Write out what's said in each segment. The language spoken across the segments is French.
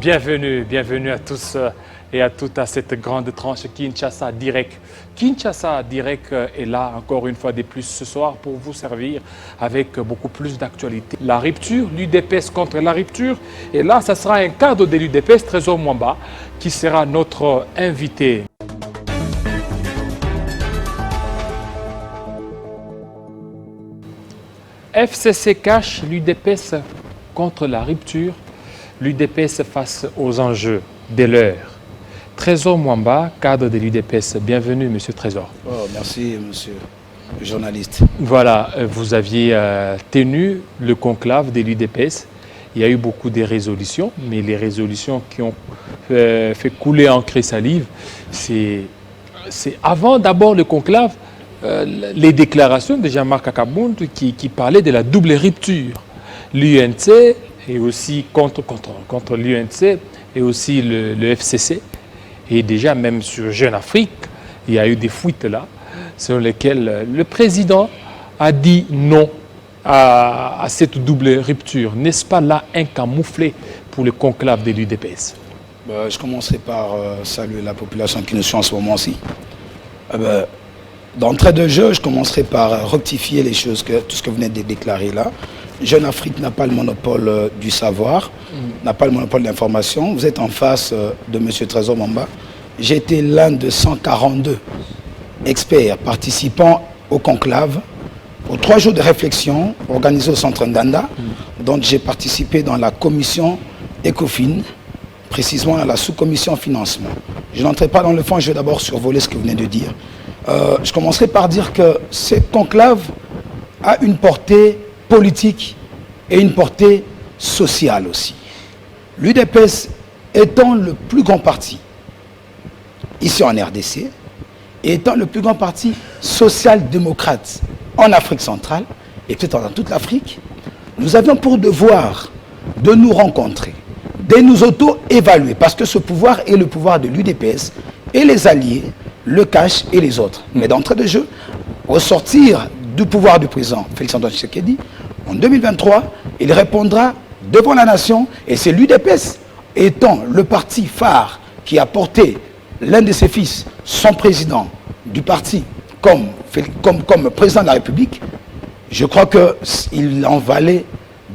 bienvenue à tous et à toutes à cette grande tranche Kinshasa Direct. Kinshasa Direct est là encore une fois de plus ce soir pour vous servir avec beaucoup plus d'actualité. La rupture, l'UDPS contre la rupture. Et là, ça sera un cadre de l'UDPS, Trésor Mwamba, qui sera notre invité. FCC cache l'UDPS contre la rupture, l'UDPS face aux enjeux de l'heure. Trésor Mwamba, cadre de l'UDPS. Bienvenue, Monsieur Trésor. Oh, merci, Monsieur le journaliste. Voilà, vous aviez tenu le conclave de l'UDPS. Il y a eu beaucoup de résolutions, mais les résolutions qui ont fait couler encre et salive, c'est avant d'abord le conclave, les déclarations de Jean-Marc Akabound qui parlaient de la double rupture. L'UNC et aussi contre l'UNC et aussi le FCC. Et déjà même sur Jeune Afrique, il y a eu des fuites là, sur lesquelles le président a dit non à cette double rupture. N'est-ce pas là un camouflet pour le conclave de l'UDPS? Je commencerai par saluer la population qui nous suit en ce moment-ci. D'entrée de jeu, je commencerai par rectifier les choses, tout ce que vous venez de déclarer là. Jeune Afrique n'a pas le monopole du savoir, n'a pas le monopole de l'information. Vous êtes en face de M. Trésor Mwamba. J'ai été l'un de 142 experts participant au conclave, aux 3 jours de réflexion organisés au centre Ndanda, dont j'ai participé dans la commission ECOFIN, précisément à la sous-commission financement. Je n'entrerai pas dans le fond, je vais d'abord survoler ce que vous venez de dire. Je commencerai par dire que ce conclave a une portée politique et une portée sociale aussi. L'UDPS étant le plus grand parti ici en RDC et étant le plus grand parti social-démocrate en Afrique centrale et peut-être dans toute l'Afrique, nous avions pour devoir de nous rencontrer, de nous auto-évaluer parce que ce pouvoir est le pouvoir de l'UDPS et les alliés le cachent et les autres. Mais d'entrée de jeu, au sortir du pouvoir du président Félix-Antoine Tshisekedi, en 2023, il répondra devant la nation et c'est l'UDPS étant le parti phare qui a porté l'un de ses fils, son président du parti, comme président de la République. Je crois qu'il en valait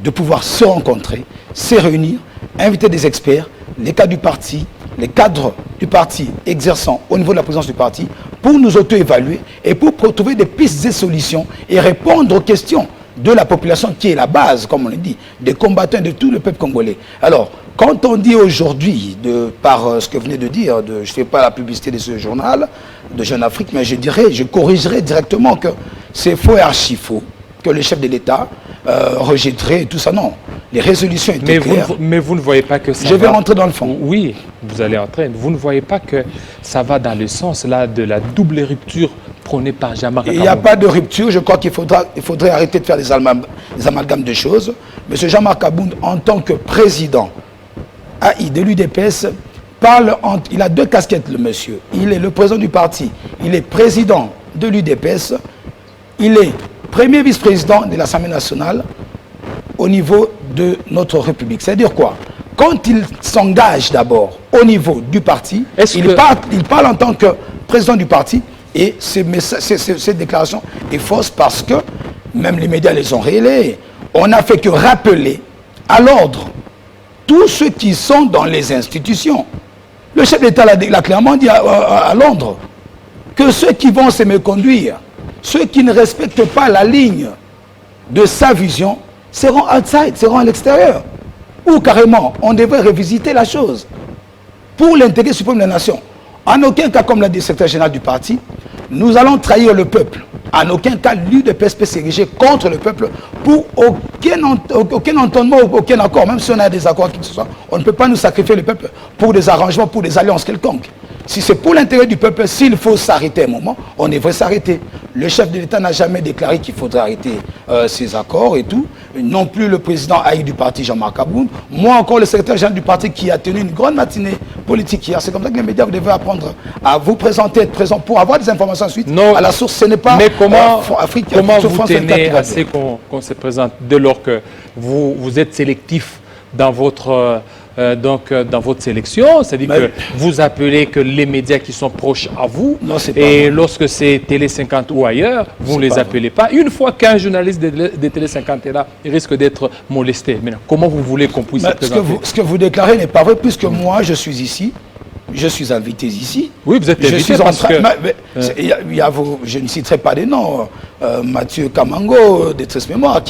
de pouvoir se rencontrer, se réunir, inviter des experts, les cadres du parti, les cadres du parti exerçant au niveau de la présidence du parti, pour nous auto-évaluer et pour trouver des pistes et solutions et répondre aux questions de la population qui est la base, comme on le dit, des combattants de tout le peuple congolais. Alors, quand on dit aujourd'hui, par ce que vous venez de dire, je ne fais pas la publicité de ce journal, de Jeune Afrique, mais je corrigerai directement que c'est faux et archi faux, que le chef de l'État rejetterait tout ça. Non, les résolutions étaient claires. Mais vous ne voyez pas que ça Je vais rentrer dans le fond. Oui, vous allez entrer. Vous ne voyez pas que ça va dans le sens là de la double rupture prônée par Jean-Marc Akabound? Il n'y a pas de rupture. Je crois qu'il faudrait arrêter de faire des amalgames de choses. M. Jean-Marc Akabound, en tant que président AI de l'UDPS, il a 2 casquettes, le monsieur. Il est le président du parti. Il est président de l'UDPS. Il est premier vice-président de l'Assemblée nationale au niveau de notre République. C'est-à-dire quoi? Quand il s'engage d'abord au niveau du parti, il parle en tant que président du parti et cette déclaration est fausse parce que même les médias les ont relayés. On n'a fait que rappeler à l'ordre tous ceux qui sont dans les institutions. Le chef d'État l'a clairement dit à Londres que ceux qui vont se méconduire, ceux qui ne respectent pas la ligne de sa vision, seront outside, seront à l'extérieur. Ou carrément, on devrait revisiter la chose pour l'intérêt suprême de la nation. En aucun cas, comme l'a dit le secrétaire général du parti, nous allons trahir le peuple. En aucun cas, l'UDPS peut s'ériger contre le peuple pour aucun entendement, aucun accord. Même si on a des accords, on ne peut pas nous sacrifier le peuple pour des arrangements, pour des alliances quelconques. Si c'est pour l'intérêt du peuple, s'il faut s'arrêter un moment, on devrait s'arrêter. Le chef de l'État n'a jamais déclaré qu'il faudrait arrêter ces accords et tout. Non plus le président AI du parti, Jean-Marc Akabound. Moi encore, le secrétaire général du parti qui a tenu une grande matinée politique hier. C'est comme ça que les médias, vous devez apprendre à vous présenter, être présent pour avoir des informations ensuite. Non, à la source, ce n'est pas... Mais comment vous France tenez à ce qu'on se présente dès lors que vous êtes sélectif dans votre dans votre sélection, c'est-à-dire que vous appelez que les médias qui sont proches à vous, non, et lorsque c'est Télé 50 ou ailleurs, vous ne les appelez pas. Une fois qu'un journaliste de Télé 50 est là, il risque d'être molesté. Maintenant, comment vous voulez qu'on puisse se présenter? Ce que vous déclarez n'est pas vrai, puisque moi, je suis ici. Je suis invité ici. Oui, vous êtes invité parce que... je ne citerai pas des noms. Mathieu Kamango, de Tresse Mémoire,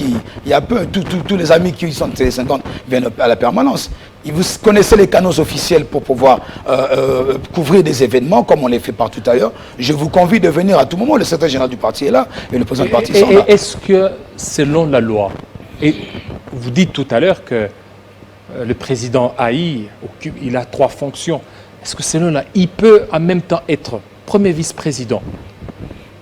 il y a peu, tous les amis qui sont de Télé 50 viennent à la permanence. Vous connaissez les canaux officiels pour pouvoir couvrir des événements, comme on les fait partout ailleurs. Je vous convie de venir à tout moment. Le secrétaire général du parti est là et le président du parti sont là. Est-ce que, selon la loi, et vous dites tout à l'heure que le président Haï, il a 3 fonctions. Est-ce que selon là, il peut en même temps être premier vice-président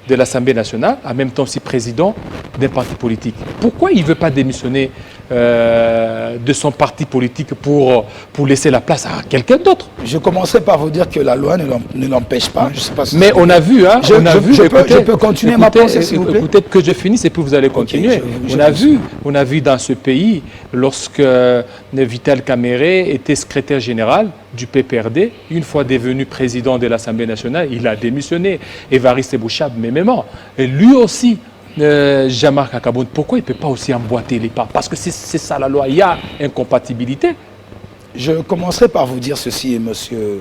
de l'Assemblée nationale, en même temps aussi président d'un parti politique? Pourquoi il ne veut pas démissionner de son parti politique pour laisser la place à quelqu'un d'autre? Je commencerai par vous dire que la loi ne l'empêche pas. Je sais pas si mais on a vu, hein, je peux continuer ma pensée, s'il vous plaît. Peut-être que je finisse et puis vous allez continuer. On a vu dans ce pays, lorsque Vital Kamerhe était secrétaire général du PPRD, une fois devenu président de l'Assemblée nationale, il a démissionné. Évariste Bouchab, même. Et lui aussi, Jean-Marc Akaboun, pourquoi il ne peut pas aussi emboîter les pas? Parce que c'est ça la loi, il y a incompatibilité. Je commencerai par vous dire ceci, monsieur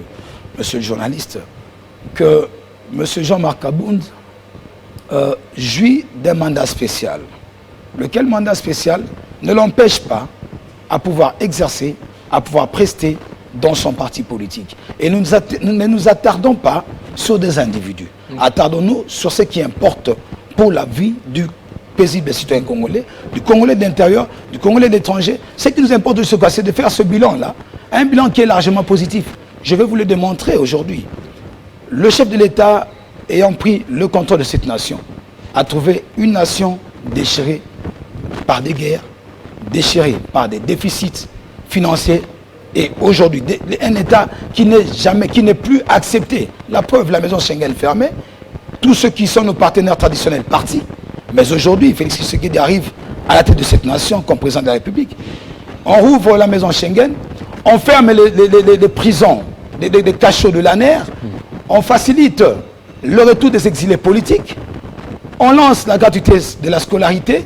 le journaliste, que monsieur Jean-Marc Akaboun jouit d'un mandat spécial. Lequel mandat spécial ne l'empêche pas à pouvoir exercer, à pouvoir prester dans son parti politique. Et nous ne nous attardons pas sur des individus. Attardons-nous sur ce qui importe pour la vie du paisible citoyen congolais, du Congolais d'intérieur, du Congolais d'étranger. Ce qui nous importe de ce cas, c'est de faire ce bilan-là, un bilan qui est largement positif. Je vais vous le démontrer aujourd'hui. Le chef de l'État, ayant pris le contrôle de cette nation, a trouvé une nation déchirée par des guerres, déchirée par des déficits financiers, et aujourd'hui, un État qui n'est plus accepté. La preuve, la maison Schengen fermée, tous ceux qui sont nos partenaires traditionnels partis. Mais aujourd'hui, Félix Tshisekedi arrive à la tête de cette nation comme président de la République. On rouvre la maison Schengen, on ferme les prisons, les cachots de l'ANER, on facilite le retour des exilés politiques, on lance la gratuité de la scolarité,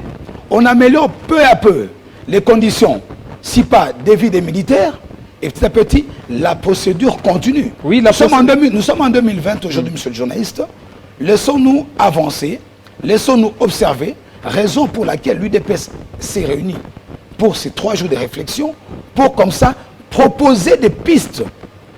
on améliore peu à peu les conditions, si pas des vies des militaires. Et petit à petit, la procédure continue. Oui, nous sommes en 2020 aujourd'hui, monsieur le journaliste. Laissons-nous avancer, laissons-nous observer, raison pour laquelle l'UDPS s'est réunie pour ces 3 jours de réflexion, pour comme ça proposer des pistes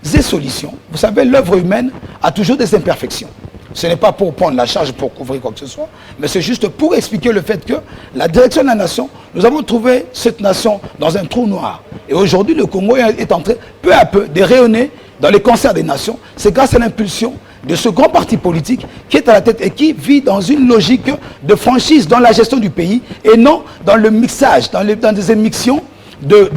et solutions. Vous savez, l'œuvre humaine a toujours des imperfections. Ce n'est pas pour prendre la charge pour couvrir quoi que ce soit, mais c'est juste pour expliquer le fait que la direction de la nation, nous avons trouvé cette nation dans un trou noir. Et aujourd'hui, le Congo est en train, peu à peu, de rayonner dans les concerts des nations. C'est grâce à l'impulsion de ce grand parti politique qui est à la tête et qui vit dans une logique de franchise dans la gestion du pays et non dans le mixage, dans des émixtions de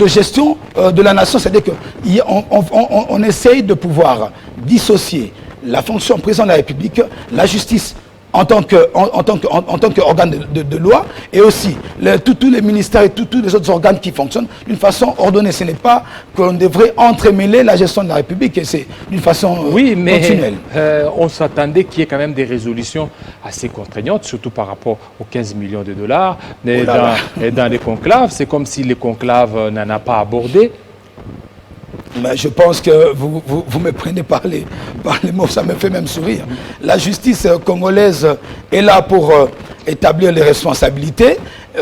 gestion de la nation. C'est-à-dire qu'on essaye de pouvoir dissocier la fonction président de la République, la justice en tant qu'organe de loi, et aussi tous les ministères et tous les autres organes qui fonctionnent d'une façon ordonnée. Ce n'est pas qu'on devrait entremêler la gestion de la République, et c'est d'une façon continuelle. On s'attendait qu'il y ait quand même des résolutions assez contraignantes, surtout par rapport aux 15 millions de dollars. Dans les conclaves, c'est comme si les conclaves n'en a pas abordé. Mais je pense que vous me prenez par les mots, ça me fait même sourire. La justice congolaise est là pour établir les responsabilités.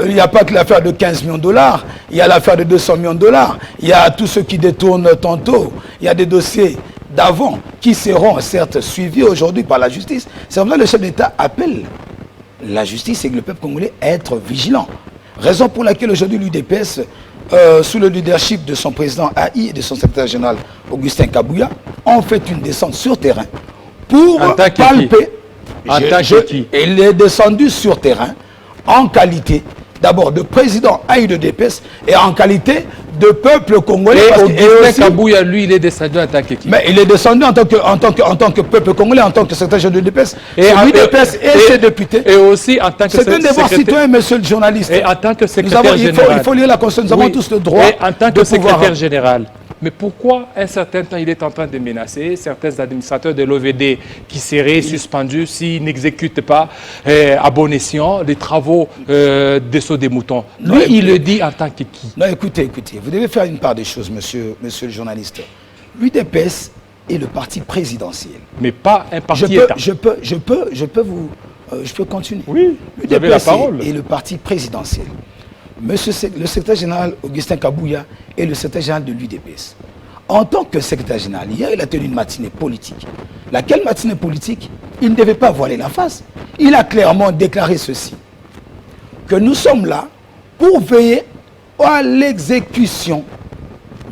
Il n'y a pas que l'affaire de 15 millions de dollars, il y a l'affaire de 200 millions de dollars, il y a tous ceux qui détournent tantôt, il y a des dossiers d'avant qui seront certes suivis aujourd'hui par la justice. C'est comme ça que le chef d'État appelle la justice et le peuple congolais à être vigilant. Raison pour laquelle aujourd'hui l'UDPS, sous le leadership de son président Haï et de son secrétaire général Augustin Kabouya, ont fait une descente sur terrain pour palper. Il est descendu sur terrain en qualité d'abord de président Haï de l'UDPS et en qualité de peuple congolais. Et parce Augustin Kabouya, lui, il est descendu en tant qu'équipe. Mais il est descendu en tant que peuple congolais, en tant que secrétaire général de l'UDPS. Et l'UDPS et ses députés. Et aussi en tant que c'est un devoir citoyen, monsieur le journaliste. Et en tant que secrétaire général. Il faut lire la Constitution, nous avons tous le droit. Et en tant que secrétaire général. Mais pourquoi, un certain temps, il est en train de menacer certains administrateurs de l'OVD qui seraient suspendus s'ils n'exécutent pas à bon escient les travaux de saut des moutons? Lui, il le dit en tant que qui? Non, écoutez, vous devez faire une part des choses, monsieur le journaliste. L'UDPS est le parti présidentiel. Mais pas un parti État. Je peux continuer. Oui, vous avez la parole. Est le parti présidentiel. Monsieur le secrétaire général Augustin Kabouya est le secrétaire général de l'UDPS. En tant que secrétaire général, hier, il a tenu une matinée politique. Laquelle matinée politique? Il ne devait pas voiler la face. Il a clairement déclaré ceci, que nous sommes là pour veiller à l'exécution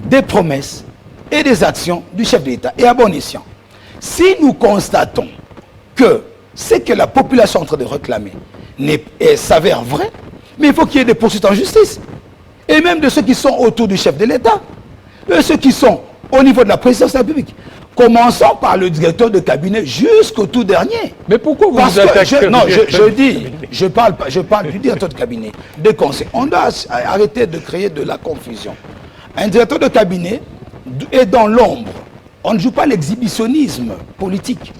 des promesses et des actions du chef de l'État. Et à bon escient, si nous constatons que ce que la population est en train de réclamer s'avère vrai, mais il faut qu'il y ait des poursuites en justice. Et même de ceux qui sont autour du chef de l'État. Ceux qui sont au niveau de la présidence de la République. Commençons par le directeur de cabinet jusqu'au tout dernier. Mais pourquoi vous vous attaquez? Non, je parle du directeur de cabinet, des conseils. On doit arrêter de créer de la confusion. Un directeur de cabinet est dans l'ombre. On ne joue pas l'exhibitionnisme politique.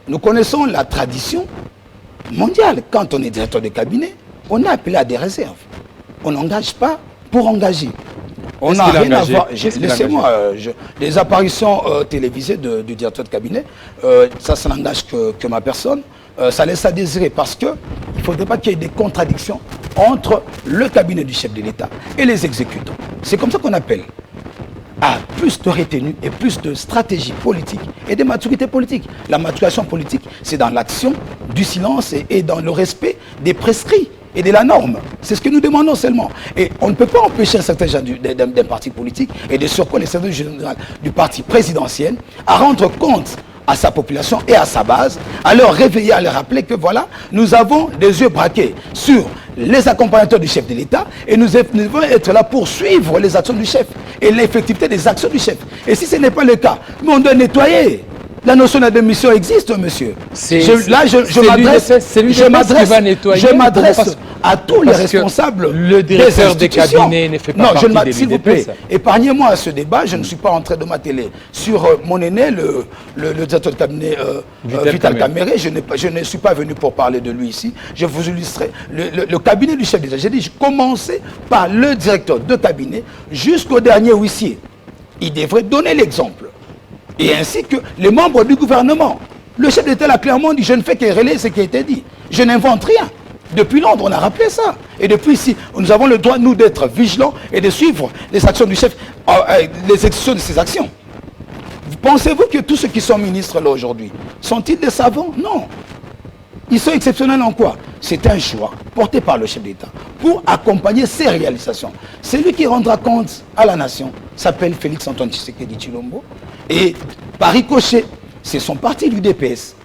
Nous connaissons la tradition mondiale. Quand on est directeur de cabinet, on est appelé à des réserves. On n'engage pas pour engager. On n'a rien à voir. Laissez-moi, les apparitions télévisées du directeur de cabinet, ça n'engage que ma personne. Ça laisse à désirer parce qu'il ne faudrait pas qu'il y ait des contradictions entre le cabinet du chef de l'État et les exécutants. C'est comme ça qu'on appelle à plus de retenue et plus de stratégie politique et de maturité politique. La maturation politique, c'est dans l'action, du silence et dans le respect des prescrits et de la norme. C'est ce que nous demandons seulement. Et on ne peut pas empêcher un certain genre d'un parti politique et de surcroît les secrétaires généraux du parti présidentiel à rendre compte à sa population et à sa base, à leur réveiller, à leur rappeler que voilà, nous avons des yeux braqués sur les accompagnateurs du chef de l'État et nous devons être là pour suivre les actions du chef et l'effectivité des actions du chef. Et si ce n'est pas le cas, on doit nettoyer. La notion de démission existe, monsieur. Je m'adresse à tous les responsables. Le directeur des cabinets ne fait pas partie des s'il vous plaît, épargnez-moi à ce débat. Je ne suis pas en train de m'atteler sur mon aîné, le directeur de cabinet Vital Caméré. Je ne suis pas venu pour parler de lui ici. Je vous illustrerai le cabinet du chef d'État. J'ai dit, je commençais par le directeur de cabinet jusqu'au dernier huissier. Il devrait donner l'exemple. Et ainsi que les membres du gouvernement. Le chef d'État a clairement dit, je ne fais que relayer ce qui a été dit. Je n'invente rien. Depuis Londres, on a rappelé ça. Et depuis ici, nous avons le droit, nous, d'être vigilants et de suivre les actions du chef, les exécutions de ses actions. Pensez-vous que tous ceux qui sont ministres là aujourd'hui, sont-ils des savants? Non. Ils sont exceptionnels en quoi? C'est un choix porté par le chef d'État pour accompagner ses réalisations. Celui qui rendra compte à la nation s'appelle Félix Antoine Tshisekedi Tshilombo. Et par ricochet, c'est son parti, l'UDPS,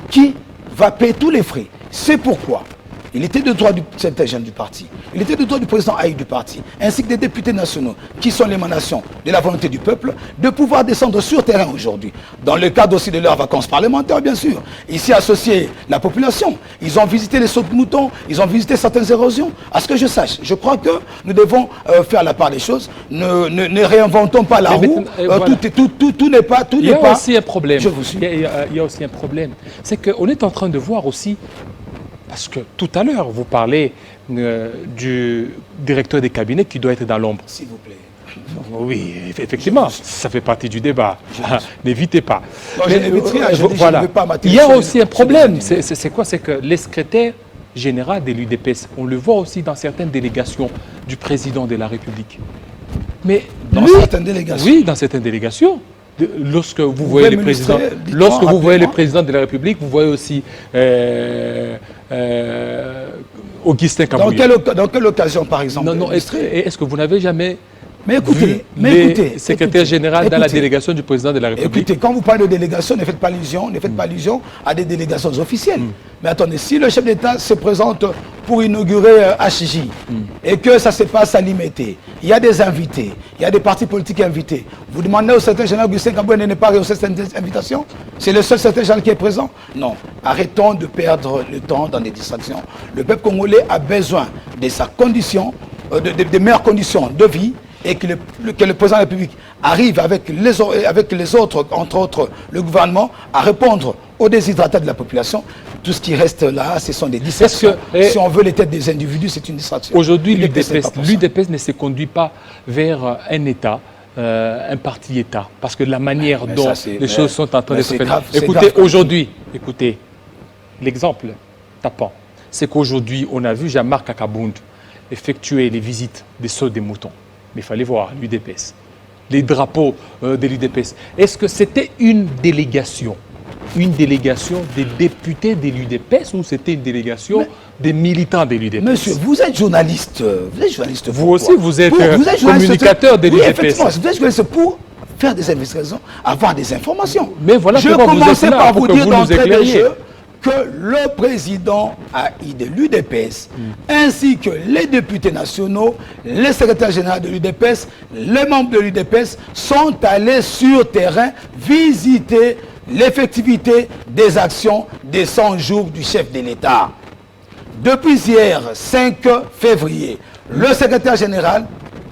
qui va payer tous les frais. C'est pourquoi il était de droit du secrétaire général du parti, il était de droit du président Haï du parti, ainsi que des députés nationaux, qui sont l'émanation de la volonté du peuple, de pouvoir descendre sur terrain aujourd'hui. Dans le cadre aussi de leurs vacances parlementaires, bien sûr. Ici, associer la population. Ils ont visité les sauts de moutons, ils ont visité certaines érosions. À ce que je sache, je crois que nous devons faire la part des choses. Ne réinventons pas la roue. Voilà. Tout n'est pas... Il y a aussi un problème. Je vous suis. Il y a aussi un problème. C'est qu'on est en train de voir aussi... Parce que tout à l'heure, vous parlez du directeur des cabinets qui doit être dans l'ombre. S'il vous plaît. Oui, effectivement, ça fait partie du débat. N'évitez pas. Non, voilà. Il y a aussi un problème. C'est quoi? C'est que les secrétaires généraux de l'UDPS, on le voit aussi dans certaines délégations du président de la République. Mais dans certaines délégations? Oui, dans certaines délégations. Lorsque vous voyez les présidents, les présidents de la République, vous voyez aussi Augustin Kabouya. Dans quelle occasion, par exemple? Non, est-ce que vous n'avez jamais Mais écoutez, secrétaire général dans la délégation du président de la République. Écoutez, quand vous parlez de délégation, ne faites pas allusion à des délégations officielles. Mais attendez, si le chef d'État se présente pour inaugurer HJ et que ça se passe à Limité, il y a des invités, il y a des partis politiques invités. Vous demandez au secrétaire général Augustin Kamboué de ne pas rehausser cette invitation? C'est le seul secrétaire général qui est présent? Non. Arrêtons de perdre le temps dans des distractions. Le peuple congolais a besoin de sa condition, de meilleures conditions de vie, et que le président de la République arrive avec les autres, entre autres le gouvernement, à répondre aux déshydratats de la population. Tout ce qui reste là, ce sont des distractions. Si on veut les têtes des individus, c'est une distraction. Aujourd'hui, l'UDPS ne se conduit pas vers un État, un parti-État, parce que la manière dont les choses sont en train de se faire. Écoutez, aujourd'hui, l'exemple tapant, c'est qu'aujourd'hui, on a vu Jean-Marc Akabound effectuer les visites des sauts des moutons. Mais il fallait voir l'UDPS, les drapeaux de l'UDPS. Est-ce que c'était une délégation des députés de l'UDPS ou c'était une délégation des militants de l'UDPS? Monsieur, vous êtes journaliste. Vous aussi, vous êtes communicateur de l'UDPS. Effectivement, vous êtes journaliste pour faire des investigations, avoir des informations. Mais voilà, je commençais par vous dire d'entrée de jeu que le président de l'UDPS, ainsi que les députés nationaux, les secrétaires généraux de l'UDPS, les membres de l'UDPS sont allés sur terrain visiter l'effectivité des actions des 100 jours du chef de l'État. Depuis hier, 5 février, le secrétaire général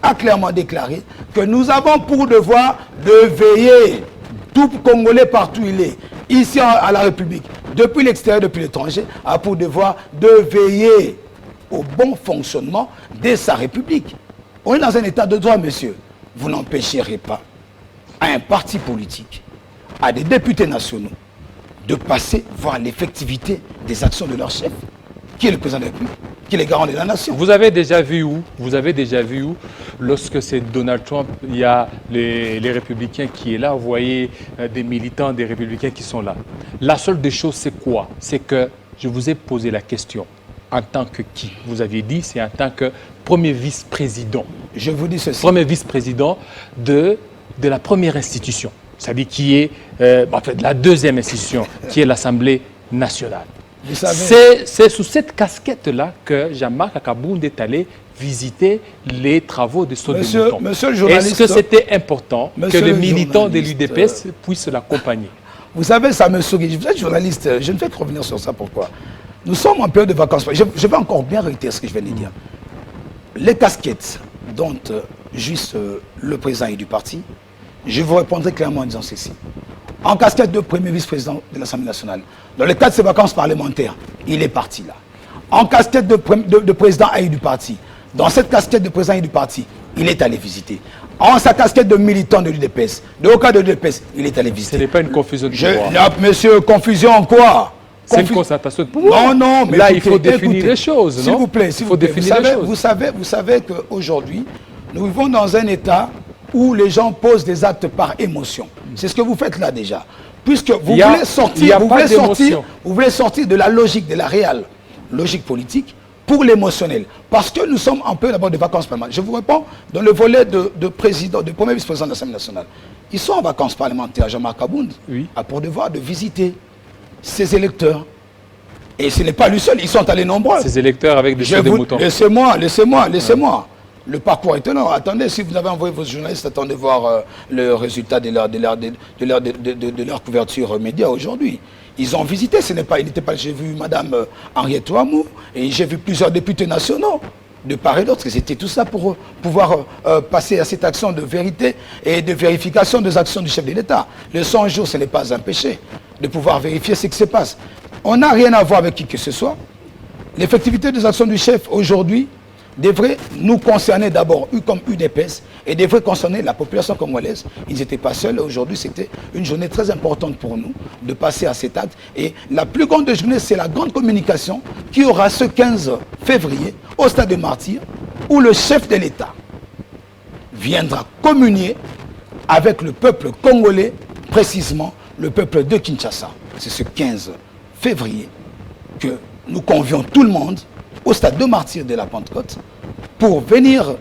a clairement déclaré que nous avons pour devoir de veiller, tout Congolais partout il est, ici à la République, depuis l'extérieur, depuis l'étranger, a pour devoir de veiller au bon fonctionnement de sa République. On est dans un état de droit, monsieur. Vous n'empêcherez pas à un parti politique, à des députés nationaux, de passer voir l'effectivité des actions de leur chef, qui est le président de la République, qui est le garant de la nation. Vous avez déjà vu où lorsque c'est Donald Trump, il y a les républicains qui est là, vous voyez des militants des républicains qui sont là. La seule des choses, c'est quoi? C'est que je vous ai posé la question, en tant que qui? Vous aviez dit, c'est en tant que premier vice-président. Je vous dis ceci. Premier vice-président de la première institution, c'est-à-dire qui est la deuxième institution, qui est l'Assemblée nationale. C'est sous cette casquette-là que Jean-Marc Akabound est allé visiter les travaux de Saut des Moutons. Monsieur le journaliste, est-ce que c'était important que les militants de l'UDPS puissent l'accompagner? Vous savez, ça me sourit. Vous êtes journaliste, je ne fais que revenir sur ça. Pourquoi? Nous sommes en période de vacances. Je vais encore bien réitérer ce que je viens de dire. Les casquettes dont jouissent le président et du parti, je vous répondrai clairement en disant ceci. En casquette de premier vice-président de l'Assemblée nationale, dans le cadre de ses vacances parlementaires, il est parti là. En casquette de président AI du parti, dans cette casquette de président AI du parti, il est allé visiter. En sa casquette de militant de l'UDPS, de haut cadre de l'UDPS, il est allé visiter. Ce n'est pas une confusion de pouvoir. Monsieur, confusion en quoi? C'est une concertation de pouvoir. Non, mais là, il faut définir les choses, non? S'il vous plaît, vous savez qu'aujourd'hui, nous vivons dans un état où les gens posent des actes par émotion. C'est ce que vous faites là déjà. Puisque vous voulez sortir de la logique, de la réelle logique politique pour l'émotionnel. Parce que nous sommes un peu d'abord de vacances parlementaires. Je vous réponds dans le volet de premier vice-président de l'Assemblée nationale. Ils sont en vacances parlementaires. Jean-Marc Akabound a pour devoir de visiter ses électeurs. Et ce n'est pas lui seul, ils sont allés nombreux. Ses électeurs avec des sauts de moutons. Laissez-moi. Le parcours est énorme. Attendez, si vous avez envoyé vos journalistes, attendez voir le résultat de leur couverture média aujourd'hui. Ils ont visité, j'ai vu Madame Henriette Ouamou et j'ai vu plusieurs députés nationaux de part et d'autre. C'était tout ça pour pouvoir passer à cette action de vérité et de vérification des actions du chef de l'État. Le 100 jours, ce n'est pas un péché de pouvoir vérifier ce qui se passe. On n'a rien à voir avec qui que ce soit. L'effectivité des actions du chef aujourd'hui devrait nous concerner d'abord, comme UDPS, et devrait concerner la population congolaise. Ils n'étaient pas seuls. Aujourd'hui, c'était une journée très importante pour nous de passer à cet acte. Et la plus grande journée, c'est la grande communication qui aura ce 15 février au Stade des Martyrs, où le chef de l'État viendra communier avec le peuple congolais, précisément le peuple de Kinshasa. C'est ce 15 février que nous convions tout le monde au Stade de Martyrs de la Pentecôte pour venir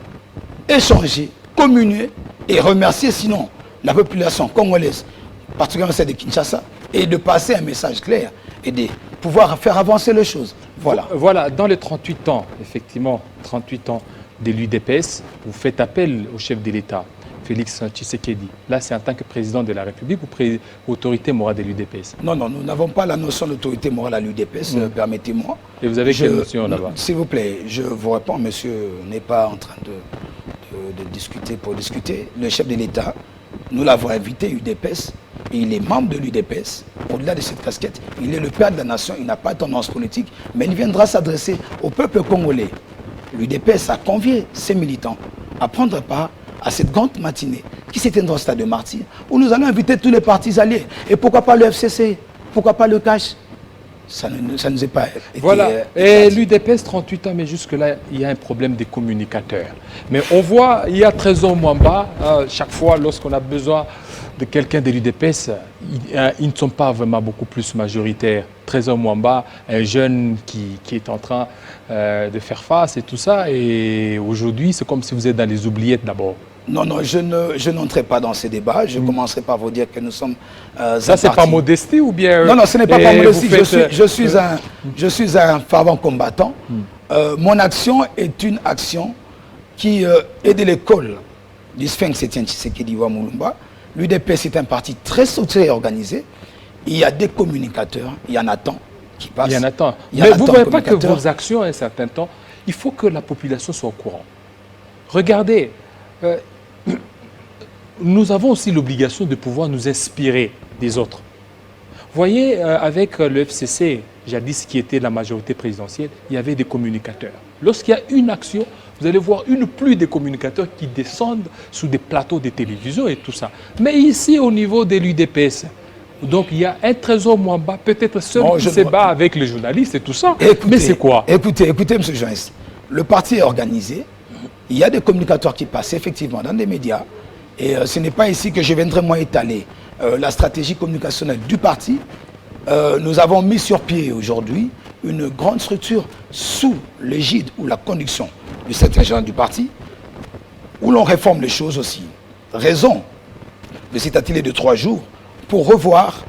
échanger communier et remercier sinon la population congolaise, particulièrement celle de Kinshasa, et de passer un message clair et de pouvoir faire avancer les choses. Voilà. Voilà, dans les 38 ans, effectivement, 38 ans de l'UDPS, vous faites appel au chef de l'État, Félix Tshisekedi. Là, c'est en tant que président de la République ou autorité morale de l'UDPS? Non, non, nous n'avons pas la notion d'autorité morale à l'UDPS, permettez-moi. Et vous avez quelle notion là-bas? S'il vous plaît, je vous réponds, monsieur n'est pas en train de discuter pour discuter. Le chef de l'État, nous l'avons invité, UDPS, et il est membre de l'UDPS. Au-delà de cette casquette, il est le père de la nation, il n'a pas de tendance politique, mais il viendra s'adresser au peuple congolais. L'UDPS a convié ses militants à prendre part à cette grande matinée qui s'était dans le stade de Martyr, où nous allons inviter tous les partis alliés. Et pourquoi pas le FCC? Pourquoi pas le CACH? Ça ne nous est pas été, voilà. Et l'UDPS, 38 ans, mais jusque-là, il y a un problème des communicateurs. Mais on voit, il y a Trésor Mwamba, chaque fois, lorsqu'on a besoin de quelqu'un de l'UDPS, ils ne sont pas vraiment beaucoup plus majoritaires. Trésor Mwamba, un jeune qui est en train de faire face et tout ça, et aujourd'hui, c'est comme si vous êtes dans les oubliettes d'abord. Non, non, je n'entrerai pas dans ces débats. Je commencerai par vous dire que nous sommes ça, c'est pas modestie ou bien... Non, non, ce n'est pas par modestie. Je suis un fervent combattant. Mon action est une action qui est de l'école du Sphinx Etienne Tshisekedi wa Mulumba. L'UDPS est un parti très structuré et organisé. Il y a des communicateurs, il y en a tant qui passent. Il y en a tant. Mais vous ne voyez pas que vos actions, à un certain temps, il faut que la population soit au courant. Regardez... nous avons aussi l'obligation de pouvoir nous inspirer des autres. Vous voyez, avec le FCC, jadis qui était la majorité présidentielle, il y avait des communicateurs. Lorsqu'il y a une action, vous allez voir une pluie de communicateurs qui descendent sous des plateaux de télévision et tout ça. Mais ici, au niveau de l'UDPS, donc il y a un Trésor Mwamba, peut-être seul qui se bat avec les journalistes et tout ça. Écoutez, mais c'est quoi? Écoutez, M. le journaliste, le parti est organisé. Il y a des communicateurs qui passent effectivement dans des médias. Et ce n'est pas ici que je viendrai moi étaler la stratégie communicationnelle du parti. Nous avons mis sur pied aujourd'hui une grande structure sous l'égide ou la conduction du secrétaire général du parti, où l'on réforme les choses aussi. Raison de cet atelier de 3 jours pour revoir,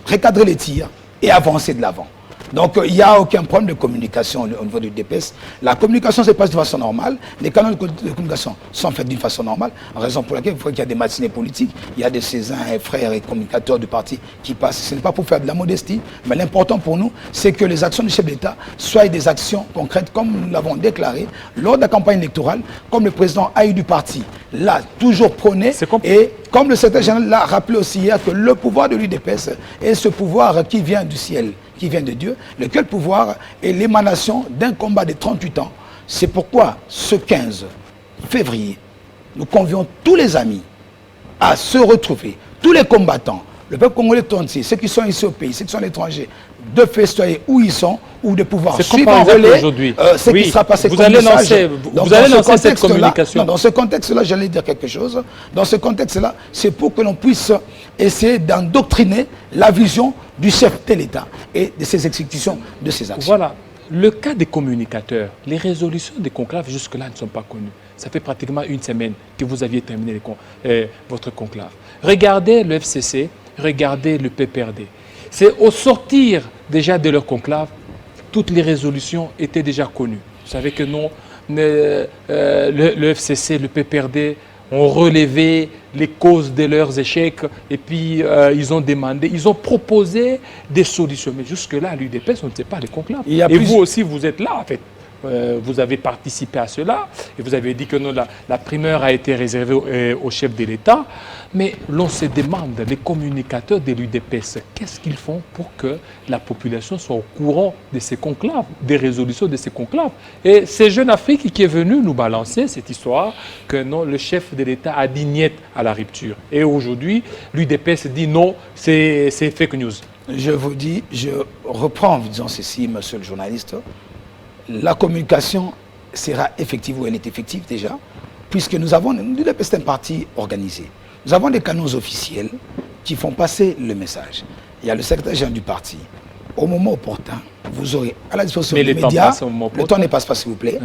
recadrer les tirs et avancer de l'avant. Donc, il n'y a aucun problème de communication au niveau du DPS. La communication se passe de façon normale. Les canaux de communication sont faits d'une façon normale, en raison pour laquelle il faut qu'il y ait des matinées politiques. Il y a des Césars et frères et communicateurs du parti qui passent. Ce n'est pas pour faire de la modestie, mais l'important pour nous, c'est que les actions du chef d'État soient des actions concrètes, comme nous l'avons déclaré lors de la campagne électorale, comme le président a eu du parti l'a toujours prôné. Et comme le secrétaire général l'a rappelé aussi hier, que le pouvoir de l'UDPS est ce pouvoir qui vient du ciel, qui vient de Dieu, lequel pouvoir est l'émanation d'un combat de 38 ans. C'est pourquoi ce 15 février, nous convions tous les amis à se retrouver, tous les combattants, le peuple congolais tout entier, ceux qui sont ici au pays, ceux qui sont à l'étranger, de festoyer où ils sont, ou de pouvoir suivre en relais ce qui sera passé vous allez lancer cette communication. Dans ce contexte-là, j'allais dire quelque chose. Dans ce contexte-là, c'est pour que l'on puisse essayer d'endoctriner la vision du chef de l'État et de ses exécutions, de ses actions. Voilà. Le cas des communicateurs, les résolutions des conclaves jusque-là ne sont pas connues. Ça fait pratiquement une semaine que vous aviez terminé votre conclave. Regardez le FCC, regardez le PPRD. C'est au sortir déjà de leur conclave, toutes les résolutions étaient déjà connues. Vous savez que non, le FCC, le PPRD ont relevé les causes de leurs échecs et puis ils ont demandé, ils ont proposé des solutions. Mais jusque-là, à l'UDPS, on ne sait pas les conclaves. Et vous aussi, vous êtes là, en fait. Vous avez participé à cela et vous avez dit que non, la primeur a été réservée au chef de l'État. Mais l'on se demande, les communicateurs de l'UDPS, qu'est-ce qu'ils font pour que la population soit au courant de ces conclaves, des résolutions de ces conclaves? Et c'est Jeune Afrique qui est venu nous balancer cette histoire que non, le chef de l'État a dit niet à la rupture. Et aujourd'hui, l'UDPS dit non, c'est fake news. Je vous dis, je reprends en vous disant ceci, monsieur le journaliste. La communication sera effective, ou elle est effective déjà, puisque nous avons, l'UDPS est un parti organisé. Nous avons des canaux officiels qui font passer le message. Il y a le secrétaire général du parti. Au moment opportun, vous aurez à la disposition des médias, le temps ne passe pas s'il vous plaît,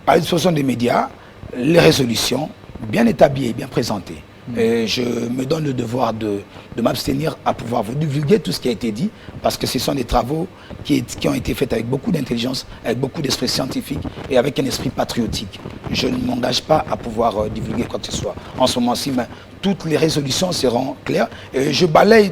à la disposition des médias, les résolutions bien établi et bien présenté. Et je me donne le devoir de m'abstenir à pouvoir vous divulguer tout ce qui a été dit, parce que ce sont des travaux qui ont été faits avec beaucoup d'intelligence, avec beaucoup d'esprit scientifique et avec un esprit patriotique. Je ne m'engage pas à pouvoir divulguer quoi que ce soit. En ce moment-ci, toutes les résolutions seront claires. Et je balaye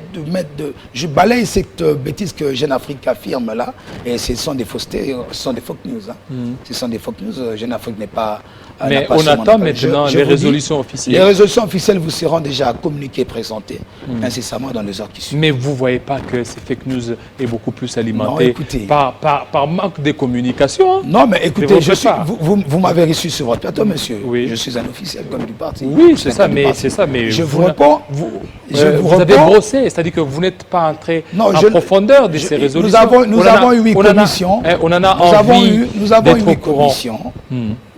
cette bêtise que Jeune Afrique affirme là, et ce sont des faussetés, ce sont des fake news. Hein. Ce sont des fake news. Jeune Afrique n'est pas... Mais on attend maintenant les résolutions officielles. Les résolutions officielles vous seront déjà communiquées, présentées incessamment dans les heures qui suivent. Mais vous ne voyez pas que ces fake news est beaucoup plus alimenté par manque de communication? Non, mais écoutez, vous m'avez reçu sur votre plateau, monsieur. Oui. Je suis un officiel comme du parti. Oui, c'est ça, mais je vous réponds. Vous avez brossé, c'est-à-dire que vous n'êtes pas entré en profondeur de ces résolutions. Nous avons eu 8 commissions. On en a envie d'être au courant.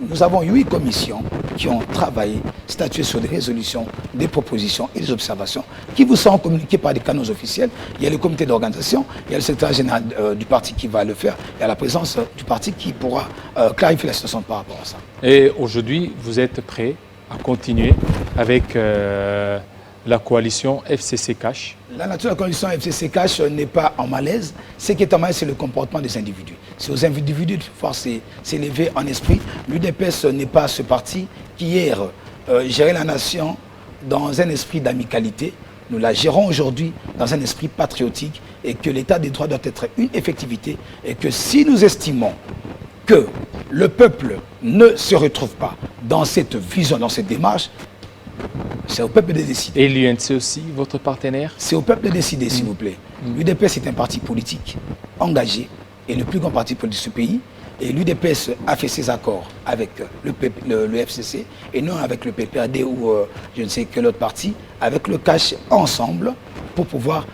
Nous avons 8 commissions qui ont travaillé, statué sur des résolutions, des propositions et des observations qui vous seront communiquées par des canaux officiels. Il y a le comité d'organisation, il y a le secrétaire général du parti qui va le faire, il y a la présence du parti qui pourra clarifier la situation par rapport à ça. Et aujourd'hui, vous êtes prêt à continuer avec la coalition FCC Cash? La nature de la coalition FCC Cash n'est pas en malaise. Ce qui est en malaise, c'est le comportement des individus. C'est aux individus de pouvoir s'élever en esprit. L'UDPS n'est pas ce parti qui hier gérait la nation dans un esprit d'amicalité. Nous la gérons aujourd'hui dans un esprit patriotique et que l'état des droits doit être une effectivité et que si nous estimons que le peuple ne se retrouve pas dans cette vision, dans cette démarche, c'est au peuple de décider. Et l'UNC aussi, votre partenaire? C'est au peuple de décider, s'il vous plaît. L'UDPS est un parti politique engagé et le plus grand parti politique de ce pays. Et l'UDPS a fait ses accords avec le FCC et non avec le PPRD ou je ne sais quel autre parti, avec le CACH ensemble pour pouvoir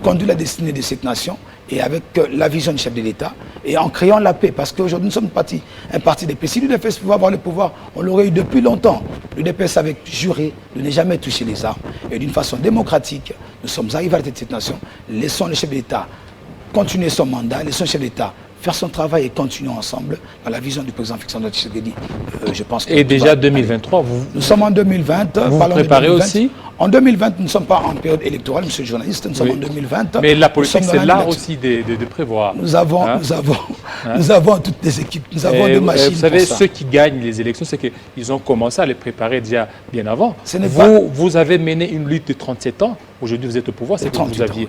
conduire la destinée de cette nation et avec la vision du chef de l'État et en créant la paix. Parce qu'aujourd'hui, nous sommes un parti de paix. Si l'UDPS pouvait avoir le pouvoir, on l'aurait eu depuis longtemps. L'UDPS avait juré de ne jamais toucher les armes. Et d'une façon démocratique, nous sommes arrivés à la tête de cette nation. Laissons le chef de l'État continuer son mandat, laissons le chef de l'État faire son travail et continuons ensemble dans la vision du président Félix-Antoine Tshisekedi. Je pense que et déjà 2023, nous sommes en 2020. Vous vous préparez aussi? En 2020, nous ne sommes pas en période électorale, monsieur le journaliste, nous sommes en 2020. Mais la politique, c'est l'art aussi de prévoir. Nous avons toutes les équipes, nous avons des machines. Vous savez, ceux qui gagnent les élections, c'est qu'ils ont commencé à les préparer déjà bien avant. Vous avez mené une lutte de 37 ans. Aujourd'hui, vous êtes au pouvoir, c'est que vous aviez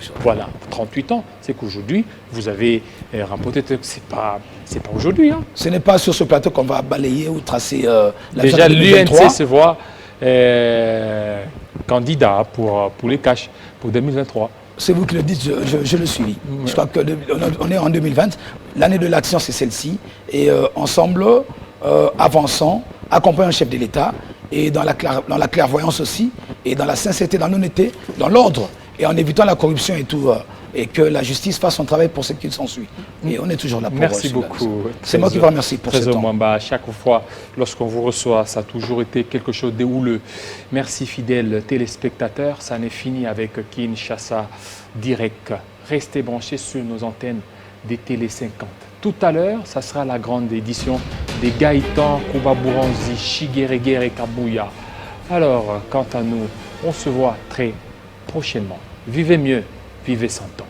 38 ans. C'est qu'aujourd'hui, vous avez remporté. C'est pas aujourd'hui. Hein. Ce n'est pas sur ce plateau qu'on va balayer ou tracer la déjà, l'UNC se voit candidat pour les cash pour 2023. C'est vous qui le dites, je le suis. Je crois qu'on est en 2020. L'année de l'action, c'est celle-ci. Et ensemble, avançons, accompagnons le chef de l'État et dans la clairvoyance aussi, et dans la sincérité, dans l'honnêteté, dans l'ordre, et en évitant la corruption et tout, et que la justice fasse son travail pour ce qui s'ensuit. Et on est toujours là pour merci beaucoup. C'est moi qui vous remercie pour ce temps. Mwamba, à chaque fois, lorsqu'on vous reçoit, ça a toujours été quelque chose de houleux. Merci fidèles téléspectateurs, ça n'est fini avec Kinshasa Direct. Restez branchés sur nos antennes des Télé 50. Tout à l'heure, ça sera la grande édition des Gaëtan, Kouba-Bouranzi, Shiguereguer et Kabouya. Alors, quant à nous, on se voit très prochainement. Vivez mieux, vivez sans temps.